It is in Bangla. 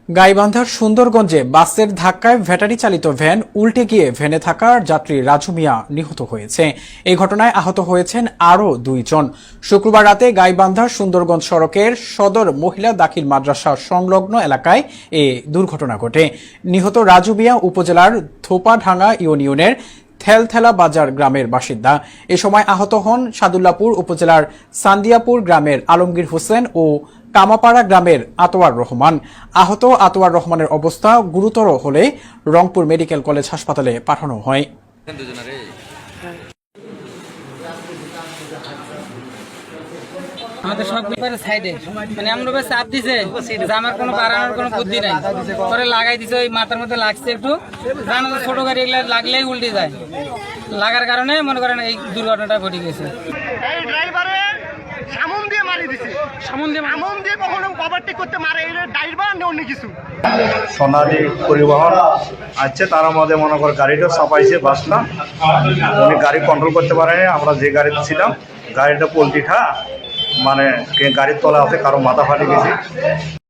গাইবান্ধার সুন্দরগঞ্জে বাসের ধাক্কায় ব্যাটারি চালিত ভ্যান উল্টে গিয়ে ভ্যানে থাকা যাত্রী রাজু মিয়া নিহত হয়েছে। এই ঘটনায় আহত হয়েছেন আরও 2 জন। শুক্রবার রাতে গাইবান্ধার সুন্দরগঞ্জ সড়কের সদর মহিলা দাখিল মাদ্রাসা সংলগ্ন এলাকায় এ দুর্ঘটনা ঘটে। নিহত রাজু মিয়া উপজেলার থোপাঢাঙ্গা ইউনিয়নের থেলথেলা বাজার গ্রামের বাসিন্দা। এ সময় আহত হন সাদুল্লাপুর উপজেলার সান্দিয়াপুর গ্রামের আলমগীর হোসেন ও কামাপাড়া গ্রামের আতোয়ার রহমান। আহত আতোয়ার রহমানের অবস্থা গুরুতর হলে রংপুর মেডিকেল কলেজ হাসপাতালে পাঠানো হয়। আমাদের সব ব্যাপারে সাইডে মানে এমন ভাবে চাপ দিছে যে আমার কোনো বাড়ানোর কোনো বুদ্ধি নাই, পরে লাগাই দিছে, ওই মাথার মধ্যে লাগছে একটু, জানো তো ছোট গাড়ি এগুলা লাগলেই উল্টে যায়, লাগার কারণে মনে করেন এই দুর্ঘটনাটা ঘটে গেছে। এই ড্রাইভারে সামন দিয়ে মারি দিছে, সামন দিয়ে কখনো ওভারটেক করতে মারে, এই ড্রাইভার না অন্য কিছু। সোনালী পরিবহন আছে, তার মধ্যে মনে করে গাড়িটা চাপাইছে, বাসটা উনি গাড়ি কন্ট্রোল করতে পারেনি। আমরা যে গাড়িতে ছিলাম গাড়িটা পোল্ট্রি খা মানে গাড়ির তলা আছে, কারো মাথা ফাটে গেছে।